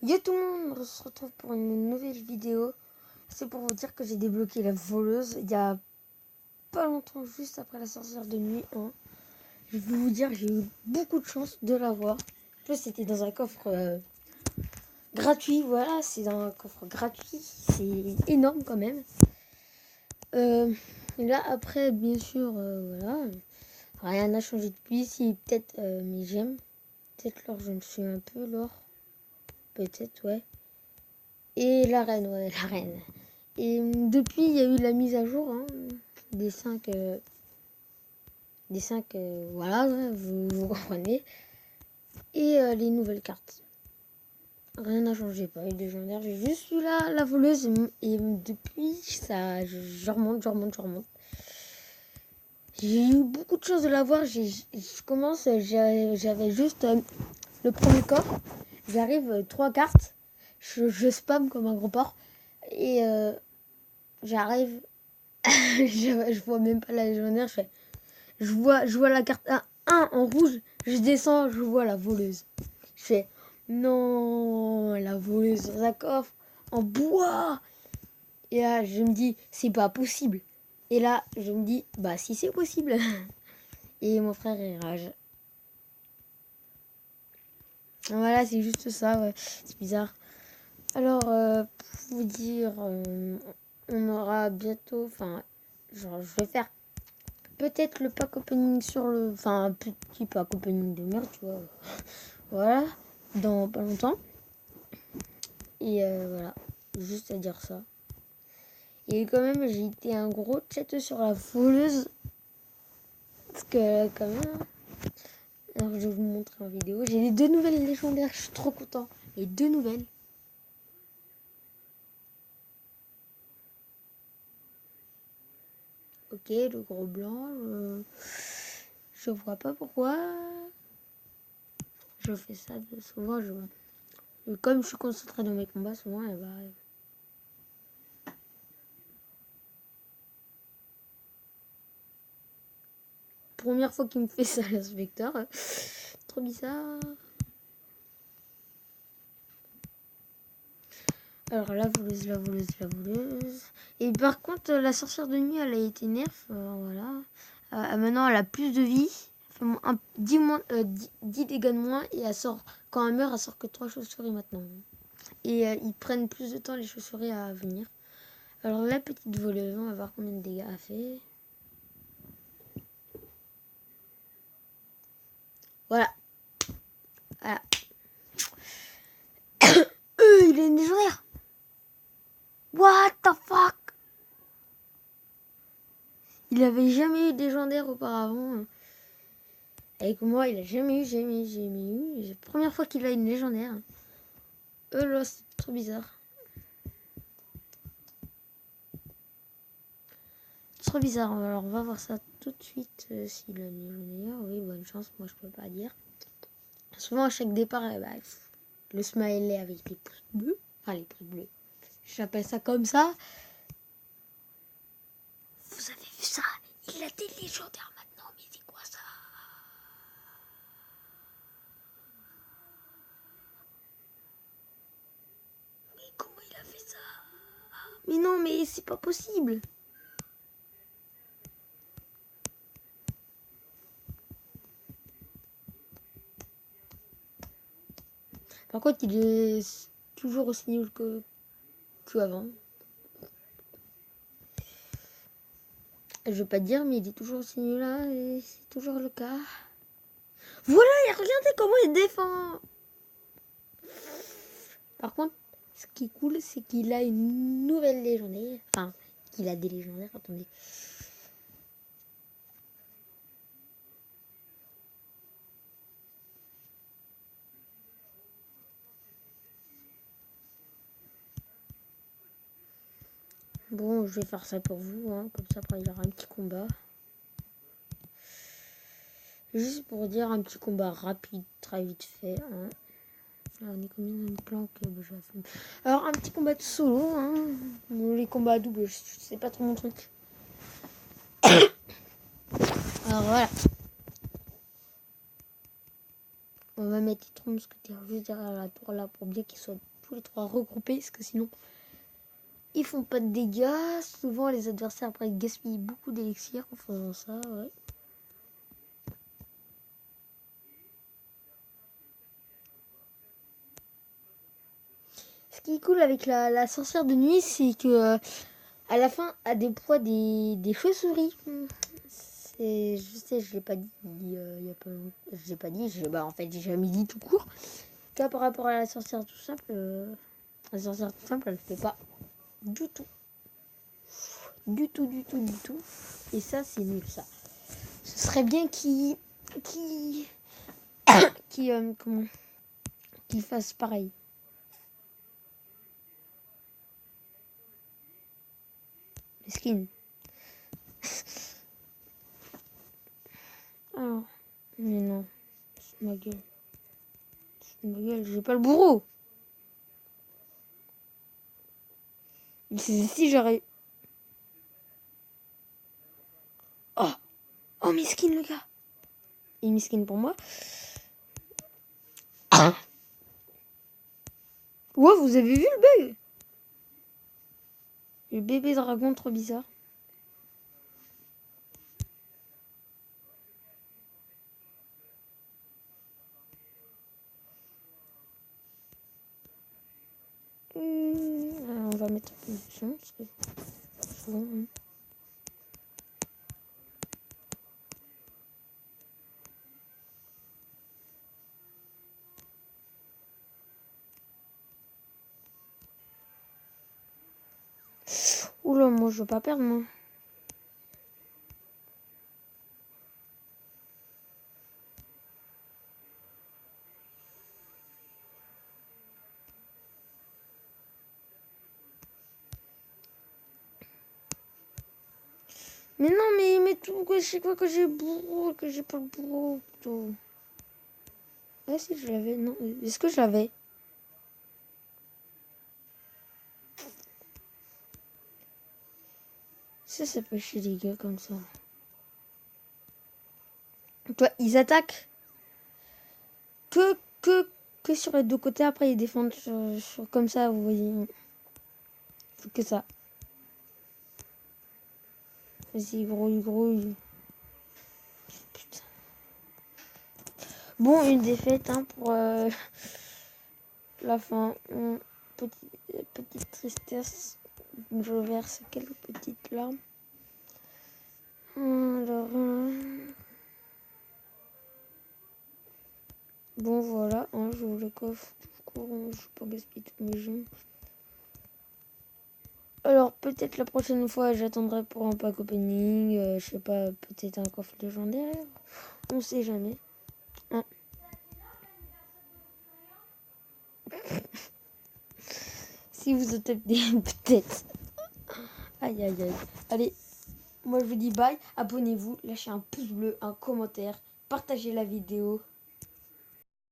Yo tout le monde, on se retrouve pour une nouvelle vidéo. C'est pour vous dire que j'ai débloqué la voleuse il y a pas longtemps, juste après la sorcière de nuit 1. Je vais vous dire, j'ai eu beaucoup de chance de l'avoir. En plus, c'était dans un coffre gratuit. Voilà, c'est dans un coffre gratuit. C'est énorme quand même. Et là, après, bien sûr, voilà. Rien n'a changé depuis. Si, peut-être mes gemmes. Peut-être l'or, je me suis un peu l'or. Peut-être, ouais. Et la reine, ouais, la reine. Et depuis, il y a eu la mise à jour des 5. Voilà, ouais, vous comprenez. Et les nouvelles cartes. Rien n'a changé, pas eu de légendaire. J'ai juste eu la voleuse. Et depuis, ça, je remonte. J'ai eu beaucoup de choses de l'avoir. Je commence, j'avais juste le premier coffre. J'arrive 3 cartes. Je spam comme un gros porc. Et j'arrive. je vois même pas la légendaire. Je vois la carte 1 en rouge. Je descends, je vois la voleuse. Je fais non, la voleuse dans un coffre en bois. Et là, je me dis, c'est pas possible. Et là, je me dis, bah si c'est possible. Et mon frère, il rage. Voilà, c'est juste ça, ouais. C'est bizarre. Alors, pour vous dire, on aura bientôt, enfin, genre, je vais faire peut-être le pack opening sur le... Enfin, un petit pack opening de merde, tu vois. Voilà, dans pas longtemps. Et voilà, juste à dire ça. Et quand même, j'ai été un gros chat sur la voleuse. Parce que quand même... Alors, je vais vous montrer en vidéo. J'ai les 2 nouvelles légendaires, je suis trop content. Les 2 nouvelles. Ok, le gros blanc, je vois pas pourquoi je fais ça souvent. Comme je suis concentré dans mes combats, souvent elle va arriver. Première fois qu'il me fait ça, l'inspecteur. Trop bizarre. Alors la voleuse. Et par contre, la sorcière de nuit, elle a été nerf. Voilà. Maintenant, elle a plus de vie. Elle fait 10 dégâts de moins. Et elle sort, quand elle meurt, elle sort que 3 chauves-souris maintenant. Et ils prennent plus de temps les chauves-souris à venir. Alors la petite voleuse, on va voir combien de dégâts elle fait. Voilà. Il est une légendaire. What the fuck? Il avait jamais eu de légendaire auparavant. Avec moi, il a jamais eu. C'est la première fois qu'il a une légendaire. Là, c'est trop bizarre. Trop bizarre. Alors, on va voir ça tout de suite. S'il a une légendaire. Oui, bonne chance. Moi, je peux pas dire. Souvent, à chaque départ, le smiley avec les pouces bleus. Enfin, les pouces bleus. J'appelle ça comme ça. Vous avez vu ça? Il a des légendaires maintenant. Mais c'est quoi ça? Mais comment il a fait ça? Mais non, mais c'est pas possible. Par contre, il est toujours aussi nul que avant. Je veux pas te dire, mais il est toujours aussi nul là, et c'est toujours le cas. Voilà, et regardez comment il défend. Par contre, ce qui est cool, c'est qu'il a une nouvelle légendaire. Enfin, qu'il a des légendaires, attendez. Bon, je vais faire ça pour vous, comme ça après il y aura un petit combat. Juste pour dire un petit combat rapide, très vite fait. On est combien dans le plan que je vais faire. Alors un petit combat de solo, les combats à double, c'est pas trop mon truc. Alors voilà. On va mettre les 3 mousquetaires juste derrière la tour là pour bien qu'ils soient tous les 3 regroupés, parce que sinon, ils font pas de dégâts. Souvent, les adversaires après gaspillent beaucoup d'élixir en faisant ça, ouais. Ce qui est cool avec la sorcière de nuit, c'est que à la fin, elle déploie des chauves-souris. Je sais, je l'ai pas dit il y a pas longtemps. Je l'ai pas dit, en fait, j'ai jamais dit tout court. Car par rapport à la sorcière tout simple, la sorcière tout simple, elle fait pas du tout. Du tout. Et ça, c'est nul, ça. Ce serait bien qu'il fasse pareil. Les skins. Alors, mais non, c'est ma gueule. J'ai pas le bourreau. Si j'aurais... Oh, miskin le gars. Et miskin pour moi. Ouais, vous avez vu le bug? Le bébé dragon trop bizarre. Alors, on va mettre en position parce que c'est bon. Hein. Oula, moi je veux pas perdre moi. Mais non, mais tout, je sais quoi que j'ai bourreau, que j'ai pas le bourreau. Plutôt. Ah si, je l'avais, non. Est-ce que je l'avais? Ça peut chier les gars comme ça. Toi, ils attaquent que sur les deux côtés. Après, ils défendent sur comme ça, vous voyez. Que ça. Vas-y, grouille. Putain. Bon, une défaite hein, pour la fin. Petite tristesse. Je verse quelques petites larmes. Alors, bon, voilà. Hein, j'ouvre le coffre. Je vais pas gaspiller toutes mes gemmes. Alors, peut-être la prochaine fois, j'attendrai pour un pack opening. Je sais pas, peut-être un coffre légendaire. On sait jamais. Hein. Si vous êtes peut-être. Aïe. Allez, moi je vous dis bye. Abonnez-vous, lâchez un pouce bleu, un commentaire, partagez la vidéo.